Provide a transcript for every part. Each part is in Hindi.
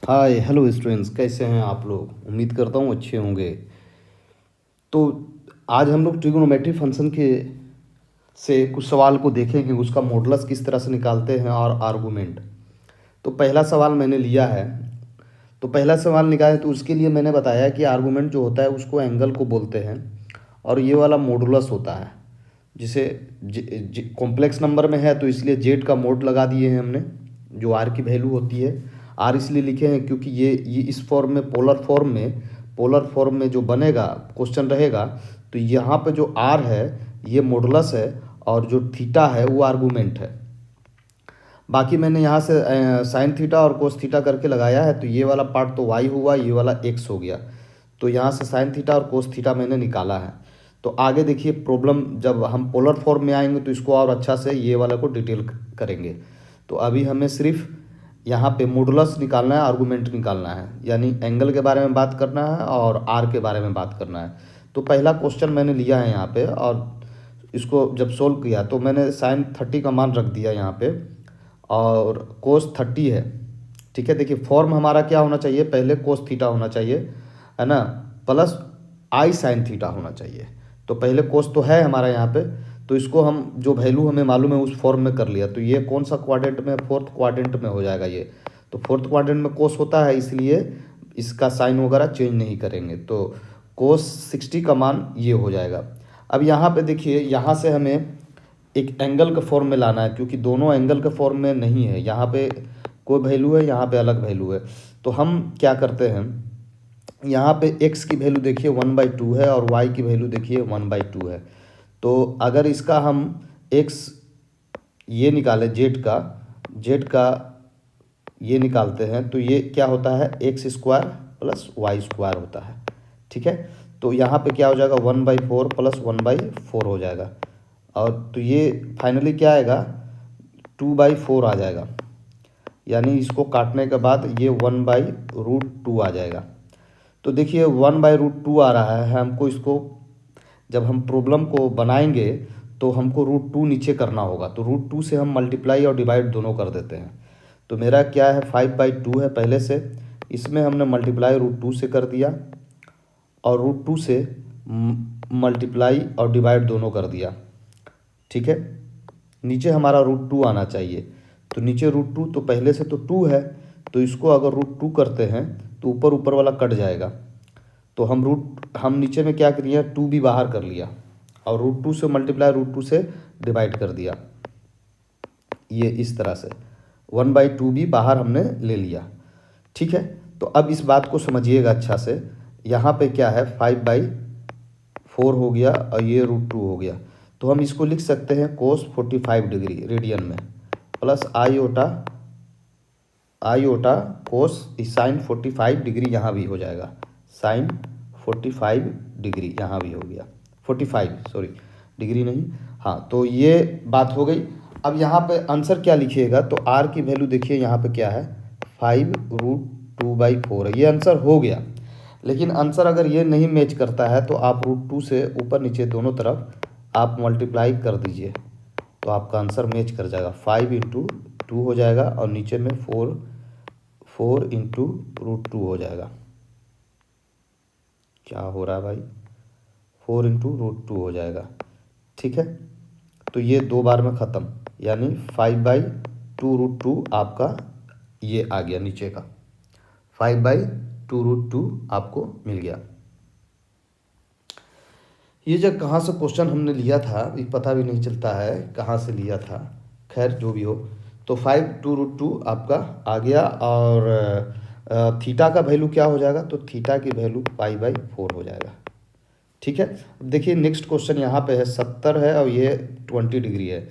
हाय हेलो स्टूडेंट्स, कैसे हैं आप लोग। उम्मीद करता हूँ अच्छे होंगे। तो आज हम लोग ट्रिग्नोमेट्री फंक्शन के से कुछ सवाल को देखेंगे, उसका मॉडुलस किस तरह से निकालते हैं और आर्गूमेंट। तो पहला सवाल मैंने लिया है। तो पहला सवाल निकाले तो उसके लिए मैंने बताया कि आर्गूमेंट जो होता है उसको एंगल को बोलते हैं और ये वाला मॉडुलस होता है जिसे कॉम्प्लेक्स नंबर में है तो इसलिए जेड का मोड लगा दिए हैं हमने, जो आर की वैल्यू होती है। आर इसलिए लिखे हैं क्योंकि ये इस फॉर्म में पोलर फॉर्म में जो बनेगा क्वेश्चन रहेगा तो यहाँ पे जो आर है ये मॉडुलस है और जो थीटा है वो आर्गूमेंट है। बाकी मैंने यहाँ से साइन थीटा और कोस थीटा करके लगाया है, तो ये वाला पार्ट तो वाई हुआ, ये वाला एक्स हो गया। तो यहाँ से साइन थीटा और कोस थीटा मैंने निकाला है। तो आगे देखिए प्रॉब्लम, जब हम पोलर फॉर्म में आएंगे तो इसको और अच्छा से ये वाला को डिटेल करेंगे। तो अभी हमें सिर्फ यहाँ पे मॉडुलस निकालना है, आर्गूमेंट निकालना है, यानी एंगल के बारे में बात करना है और आर के बारे में बात करना है। तो पहला क्वेश्चन मैंने लिया है यहाँ पे और इसको जब सोल्व किया तो मैंने साइन 30 का मान रख दिया यहाँ पे और कोस 30 है। ठीक है, देखिए फॉर्म हमारा क्या होना चाहिए, पहले कोस थीटा होना चाहिए, है ना, प्लस आई साइन थीटा होना चाहिए। तो पहले कोस तो है हमारा यहाँ पे, तो इसको हम जो वैल्यू हमें मालूम है उस फॉर्म में कर लिया। तो ये कौन सा क्वाड्रेंट में, फोर्थ क्वाड्रेंट में हो जाएगा ये। तो फोर्थ क्वाड्रेंट में कोस होता है इसलिए इसका साइन वगैरह चेंज नहीं करेंगे। तो कोस 60 का मान ये हो जाएगा। अब यहाँ पे देखिए, यहाँ से हमें एक एंगल का फॉर्म में लाना है क्योंकि दोनों एंगल के फॉर्म में नहीं है। यहाँ पे कोई वैल्यू है, यहाँ पे अलग वैल्यू है। तो हम क्या करते हैं, यहाँ पे x की वैल्यू देखिए 1/2 है और y की वैल्यू देखिए 1/2 है। तो अगर इसका हम x ये निकालें, z का ये निकालते हैं तो ये क्या होता है, x² + y² होता है। ठीक है, तो यहाँ पे क्या हो जाएगा 1/4 + 1/4 हो जाएगा और तो ये फाइनली क्या आएगा 2/4 आ जाएगा। यानी इसको काटने के बाद ये 1/√2 आ जाएगा। तो देखिए 1/√2 आ रहा है, हमको इसको जब हम प्रॉब्लम को बनाएंगे तो हमको √2 नीचे करना होगा। तो √2 से हम मल्टीप्लाई और डिवाइड दोनों कर देते हैं। तो मेरा क्या है 5/2 है पहले से, इसमें हमने मल्टीप्लाई √2 से कर दिया और √2 से मल्टीप्लाई और डिवाइड दोनों कर दिया। ठीक है, नीचे हमारा √2 आना चाहिए। तो नीचे √2 तो पहले से तो 2 है, तो इसको अगर √2 करते हैं तो ऊपर ऊपर वाला कट जाएगा। तो हम नीचे में क्या किया, 2 भी बाहर कर लिया और √2 से मल्टीप्लाई √2 से डिवाइड कर दिया। ये इस तरह से 1/2 भी बाहर हमने ले लिया। ठीक है, तो अब इस बात को समझिएगा अच्छा से। यहाँ पे क्या है 5/4 हो गया और ये √2 हो गया। तो हम इसको लिख सकते हैं कोस 45 डिग्री रेडियन में प्लस आईओटा कोस साइन 45 डिग्री यहाँ भी हो जाएगा, साइन 45 डिग्री यहाँ भी हो गया, 45 सॉरी डिग्री नहीं, हाँ। तो ये बात हो गई। अब यहाँ पे आंसर क्या लिखिएगा, तो आर की वैल्यू देखिए यहाँ पे क्या है 5√2/4 है, ये आंसर हो गया। लेकिन आंसर अगर ये नहीं मैच करता है तो आप √2 से ऊपर नीचे दोनों तरफ आप मल्टीप्लाई कर दीजिए तो आपका आंसर मैच कर जाएगा। 5 × 2 हो जाएगा और नीचे में 4 × √2 हो जाएगा। क्या हो रहा है भाई, 4 × √2 हो जाएगा। ठीक है, तो ये 2 बार में ख़त्म, यानी 5/2√2 आपका ये आ गया नीचे का, 5/2√2 आपको मिल गया। ये जब कहाँ से क्वेश्चन हमने लिया था ये पता भी नहीं चलता है कहाँ से लिया था, खैर जो भी हो। तो 5/2√2 आपका आ गया और थीटा का वैल्यू क्या हो जाएगा, तो थीटा की वैल्यू π/4 हो जाएगा। ठीक है, अब देखिए नेक्स्ट क्वेश्चन यहाँ पे है 70 है और ये 20 डिग्री है।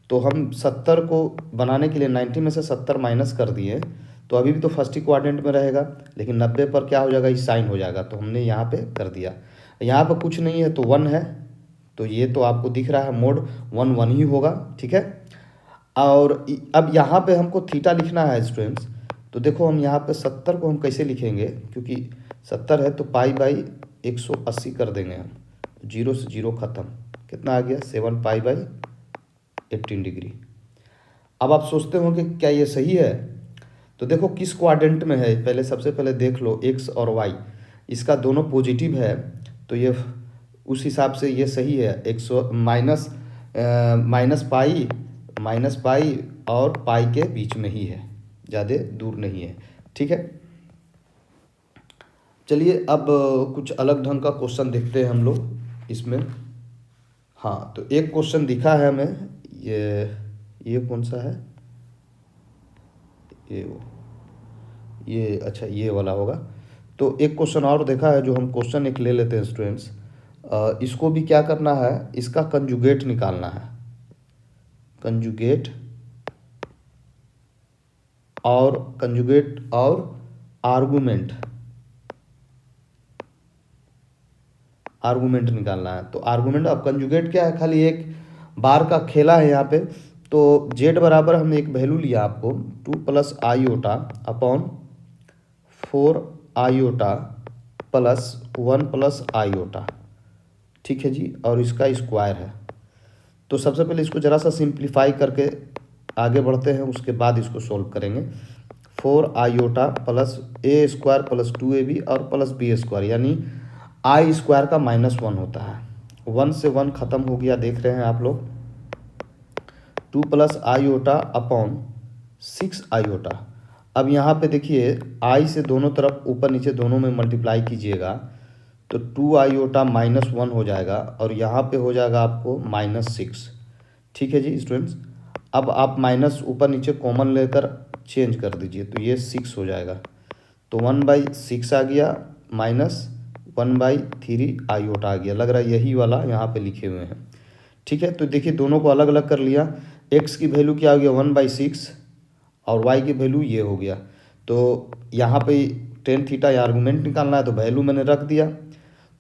तो हम 70 को बनाने के लिए 90 में से 70 माइनस कर दिए तो अभी भी तो फर्स्ट ही क्वाड्रेंट में रहेगा, लेकिन 90 पर क्या हो जाएगा, ये साइन हो जाएगा। तो हमने यहाँ पे कर दिया, यहाँ पर कुछ नहीं है तो 1 है, तो ये तो आपको दिख रहा है मोड 1 1 ही होगा। ठीक है, और अब यहाँ पे हमको थीटा लिखना है स्टूडेंट्स। तो देखो हम यहाँ पे 70 को हम कैसे लिखेंगे, क्योंकि 70 है तो π/180 कर देंगे हम, 0 से 0 ख़त्म, कितना आ गया 7π/18 डिग्री। अब आप सोचते हो कि क्या ये सही है, तो देखो किस क्वाड्रेंट में है, पहले सबसे पहले देख लो एक्स और वाई, इसका दोनों पॉजिटिव है, तो ये उस हिसाब से ये सही है। एक्स माइनस माइनस पाई और पाई के बीच में ही है, ज़्यादा दूर नहीं है। ठीक है, चलिए अब कुछ अलग ढंग का क्वेश्चन देखते हैं हम लोग इसमें। हाँ, तो एक क्वेश्चन दिखा है हमें, ये कौन सा है, ये अच्छा ये वाला होगा। तो एक क्वेश्चन और देखा है, जो हम क्वेश्चन एक ले लेते हैं स्टूडेंट्स। इसको भी क्या करना है, इसका कंजुगेट निकालना है, कंजुगेट और आर्गूमेंट निकालना है। तो आर्गूमेंट, अब कंजुगेट क्या है, खाली एक बार का खेला है यहाँ पे। तो जेड बराबर हमने एक वैल्यू लिया आपको 2 plus iota upon 4 iota plus 1 plus iota, ठीक है जी, और इसका स्क्वायर है। तो सबसे पहले इसको ज़रा सा सिंप्लीफाई करके आगे बढ़ते हैं, उसके बाद इसको सॉल्व करेंगे। 4 आईओटा प्लस ए स्क्वायर प्लस 2ab और प्लस बी स्क्वायर, यानी आई स्क्वायर का -1 होता है। 1 से 1 ख़त्म हो गया, देख रहे हैं आप लोग। 2 प्लस आईओटा अपॉन 6 आईओटा। अब यहाँ पे देखिए आई से दोनों तरफ ऊपर नीचे दोनों में मल्टीप्लाई कीजिएगा तो 2 आईओटा -1 हो जाएगा, और यहाँ पे हो जाएगा आपको -6। ठीक है जी स्टूडेंट्स, अब आप माइनस ऊपर नीचे कॉमन लेकर चेंज कर दीजिए, तो ये 6 हो जाएगा। तो 1/6 आ गया, -1/3 आईओटा आ गया। लग रहा है यही वाला यहाँ पे लिखे हुए हैं। ठीक है, तो देखिए दोनों को अलग अलग कर लिया। एक्स की वैल्यू क्या हो गया 1/6, और वाई की वैल्यू ये हो गया। तो यहाँ पे टेन थीटा या आर्गूमेंट निकालना है, तो वैल्यू मैंने रख दिया।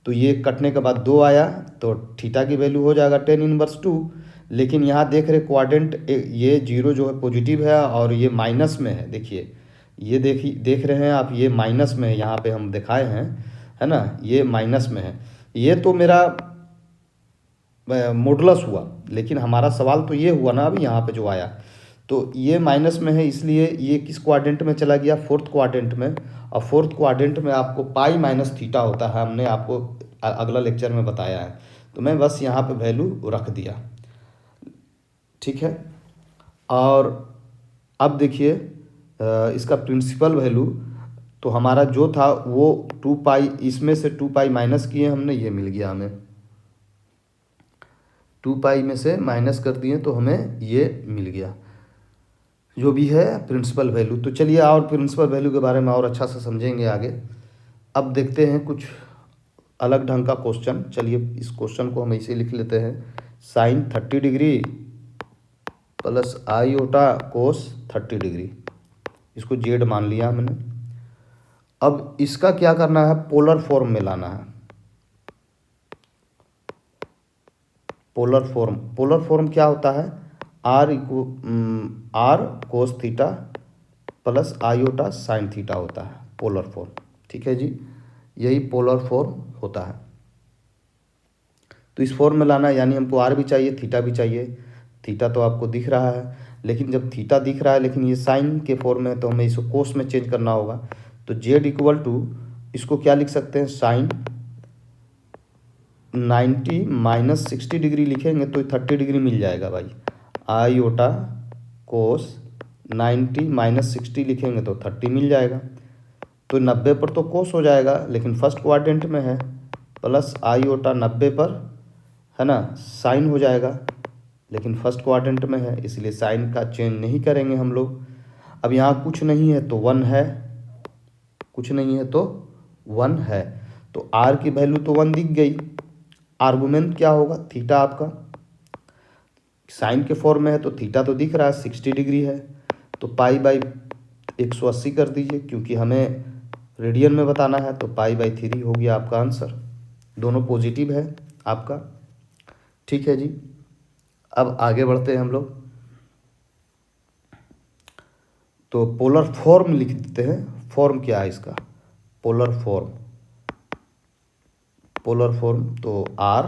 तो ये कटने के बाद 2 आया, तो थीटा की वैल्यू हो जाएगा 10 इनवर्स 2। लेकिन यहाँ देख रहे क्वाड्रेंट, ये जीरो जो है पॉजिटिव है और ये माइनस में है। देखिए ये देख रहे हैं आप, ये माइनस में है, यहाँ पे हम दिखाए हैं, है ना, ये माइनस में है। ये तो मेरा मॉडुलस हुआ, लेकिन हमारा सवाल तो ये हुआ ना अभी यहाँ पे जो आया, तो ये माइनस में है, इसलिए ये किस क्वाड्रेंट में चला गया, फोर्थ क्वाड्रेंट में। और फोर्थ क्वाड्रेंट में आपको पाई माइनस थीटा होता है, हमने आपको अगला लेक्चर में बताया है, तो मैं बस यहाँ पे वैल्यू रख दिया। ठीक है, और अब देखिए इसका प्रिंसिपल वैल्यू, तो हमारा जो था वो 2 पाई, इसमें से 2 पाई माइनस किए हमने, ये मिल गया हमें। 2 पाई में से माइनस कर दिए तो हमें ये मिल गया, जो भी है प्रिंसिपल वैल्यू। तो चलिए और प्रिंसिपल वैल्यू के बारे में और अच्छा से समझेंगे आगे। अब देखते हैं कुछ अलग ढंग का क्वेश्चन। चलिए इस क्वेश्चन को हम ऐसे लिख लेते हैं, साइन 30 डिग्री प्लस आईओटा कोस 30 डिग्री, इसको जेड मान लिया हमने। अब इसका क्या करना है, पोलर फॉर्म में लाना है। पोलर फॉर्म क्या होता है, R cos theta plus iota sine theta होता है पोलर फॉर्म। ठीक है जी, यही पोलर फॉर्म होता है। तो इस फॉर्म में लाना है, यानी हमको आर भी चाहिए, थीटा भी चाहिए। थीटा तो आपको दिख रहा है, लेकिन जब थीटा दिख रहा है लेकिन ये साइन के फॉर्म में है, तो हमें इसको कोस में चेंज करना होगा। तो जेड इक्वल टू, इसको क्या लिख सकते हैं, साइन 90 माइनस 60 डिग्री लिखेंगे तो 30 डिग्री मिल जाएगा भाई। आईओटा कोस 90 माइनस 60 लिखेंगे तो 30 मिल जाएगा। तो 90 पर तो कोस हो जाएगा, लेकिन फर्स्ट क्वाड्रेंट में है, प्लस आईओटा 90 पर, है ना, साइन हो जाएगा, लेकिन फर्स्ट क्वाड्रेंट में है, इसलिए साइन का चेंज नहीं करेंगे हम लोग। अब यहाँ कुछ नहीं है तो 1 है, कुछ नहीं है तो 1 है, तो आर की वैल्यू तो 1 दिख गई। आर्गुमेंट क्या होगा, थीटा आपका साइन के फॉर्म में है, तो थीटा तो दिख रहा है 60 डिग्री है, तो पाई/180 कर दीजिए, क्योंकि हमें रेडियन में बताना है, तो पाई/3 हो गया आपका आंसर। दोनों पॉजिटिव है आपका। ठीक है जी, अब आगे बढ़ते हैं हम लोग। तो पोलर फॉर्म लिख देते हैं, फॉर्म क्या है इसका, पोलर फॉर्म तो R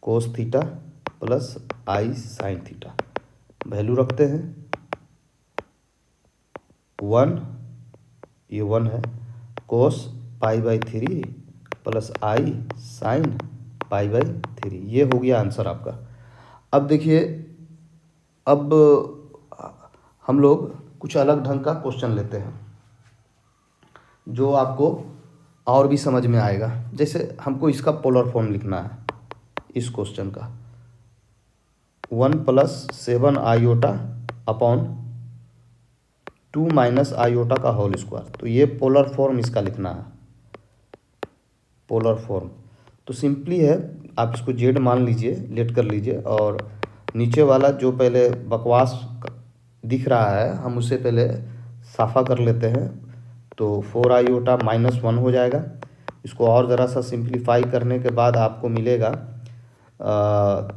cos theta plus i sine theta, value रखते हैं। 1, ये 1 है, कोस π/3 प्लस आई साइन π/3, ये हो गया आंसर आपका। अब देखिए, अब हम लोग कुछ अलग ढंग का क्वेश्चन लेते हैं जो आपको और भी समझ में आएगा। जैसे हमको इसका पोलर फॉर्म लिखना है इस क्वेश्चन का, 1 + 7 आयोटा अपॉन 2 - आयोटा का होल स्क्वायर। तो ये पोलर फॉर्म इसका लिखना है, पोलर फॉर्म। तो सिंपली है, आप इसको जेड मान लीजिए, लेट कर लीजिए, और नीचे वाला जो पहले बकवास दिख रहा है हम उसे पहले साफ़ा कर लेते हैं। तो 4 आयोटा -1 हो जाएगा। इसको और ज़रा सा सिंप्लीफाई करने के बाद आपको मिलेगा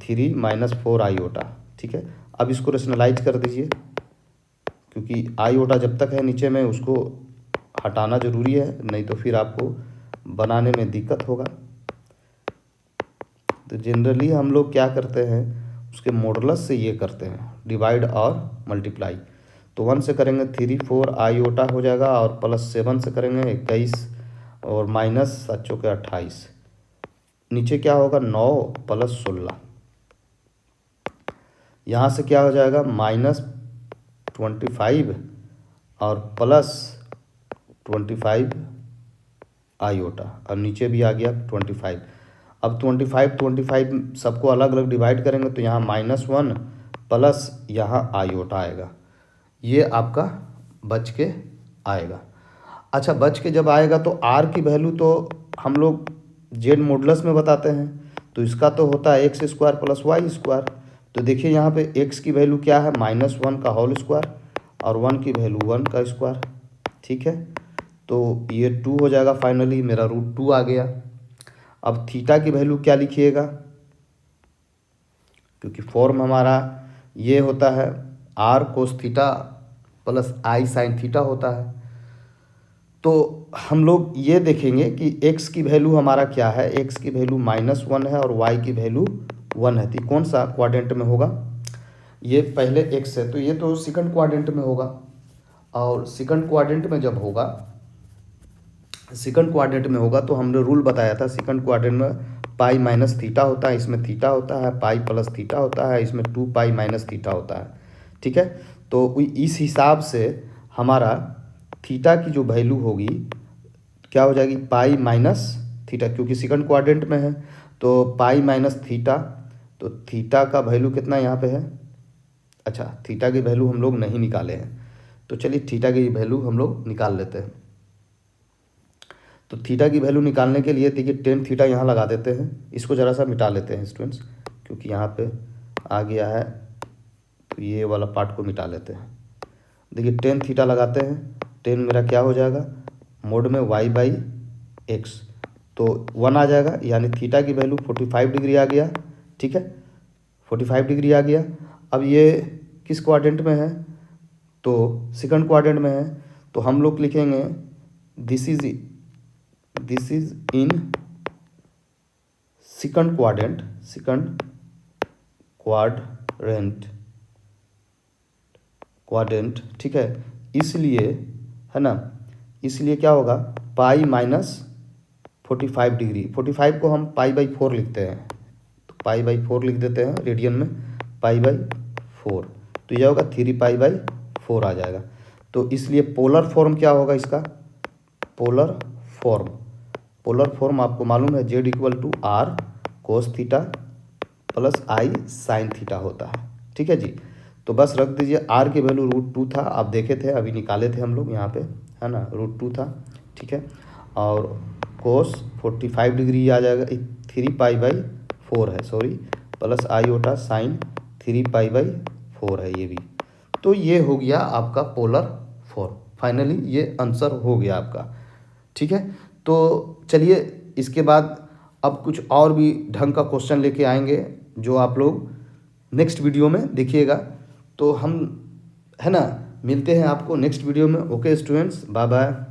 3 - 4 आयोटा। ठीक है, अब इसको रेशनलाइज कर दीजिए, क्योंकि आयोटा जब तक है नीचे में उसको हटाना ज़रूरी है, नहीं तो फिर आपको बनाने में दिक्कत होगा। तो जनरली हम लोग क्या करते हैं, उसके मॉडुलस से ये करते हैं, डिवाइड और मल्टीप्लाई। तो 1 से करेंगे 3 4 आयोटा हो जाएगा, और +7 से करेंगे 21, और -7 × 28। नीचे क्या होगा, 9 + 16। यहाँ से क्या हो जाएगा, -25 और +25 आयोटा, और नीचे भी आ गया 25। अब 25 सबको अलग अलग डिवाइड करेंगे तो यहाँ -1 प्लस यहाँ आयोटा आएगा। ये आपका बच के आएगा। अच्छा, बच के जब आएगा तो आर की वैल्यू तो हम लोग जेड मॉडुलस में बताते हैं, तो इसका तो होता है x² + y²। तो देखिए यहाँ पे x की वैल्यू क्या है, -1 का होल स्क्वायर, और 1 की वैल्यू 1 का स्क्वायर। ठीक है, तो ये 2 हो जाएगा, फाइनली मेरा √2 आ गया। अब थीटा की वैल्यू क्या लिखिएगा, क्योंकि फॉर्म हमारा ये होता है r cos theta plus i sin theta होता है। तो हम लोग ये देखेंगे कि x की वैल्यू हमारा क्या है, x की वैल्यू -1 है और y की वैल्यू 1 है। तो कौन सा क्वाड्रेंट में होगा, ये पहले x है तो ये तो सेकंड क्वाड्रेंट में होगा, और सेकंड क्वाड्रेंट में जब होगा, सेकंड क्वाड्रेंट में होगा तो हमने रूल बताया था, सेकंड क्वाड्रेंट में π - थीटा होता है, इसमें थीटा होता है, π + थीटा होता है, इसमें 2π - थीटा होता है। ठीक है, तो इस हिसाब से हमारा थीटा की जो वैल्यू होगी क्या हो जाएगी, π - थीटा, क्योंकि सेकंड क्वाड्रेंट में है तो π - थीटा। तो थीटा का वैल्यू कितना यहाँ पे है, अच्छा थीटा की वैल्यू हम लोग नहीं निकाले हैं, तो चलिए थीटा की वैल्यू हम लोग निकाल लेते हैं। तो थीटा की वैल्यू निकालने के लिए देखिए tan थीटा यहाँ लगा देते हैं, इसको ज़रा सा मिटा लेते हैं स्टूडेंट्स, क्योंकि यहाँ पे आ गया है, तो ये वाला पार्ट को मिटा लेते हैं। देखिए tan थीटा लगाते हैं, tan मेरा क्या हो जाएगा, मोड में y/x, तो 1 आ जाएगा, यानी थीटा की वैल्यू 45 डिग्री आ गया। ठीक है, 45 डिग्री आ गया। अब ये किस क्वाड्रेंट में है, तो सेकंड क्वाड्रेंट में है, तो हम लोग लिखेंगे this is in second quadrant. ठीक है, इसलिए है ना, इसलिए क्या होगा, π - 45 डिग्री, 45 को हम π/4 लिखते हैं, तो π/4 लिख देते हैं, रेडियन में π/4, तो यह होगा 3π/4 आ जाएगा। तो इसलिए पोलर फॉर्म क्या होगा इसका, पोलर फॉर्म आपको मालूम है z = r cos theta plus i sin theta होता है। ठीक है जी, तो बस रख दीजिए, r की वैल्यू √2 था, आप देखे थे, अभी निकाले थे हम लोग यहाँ पे, है ना, √2 था। ठीक है, और cos 45 डिग्री आ जाएगा, 3π/4 है, सॉरी, प्लस आयोटा साइन 3π/4 है ये भी। तो ये हो गया आपका पोलर फॉर्म, फाइनली ये आंसर हो गया आपका। ठीक है, तो चलिए इसके बाद अब कुछ और भी ढंग का क्वेश्चन लेके आएंगे जो आप लोग नेक्स्ट वीडियो में देखिएगा। तो हम, है ना, मिलते हैं आपको नेक्स्ट वीडियो में। Okay students, bye bye.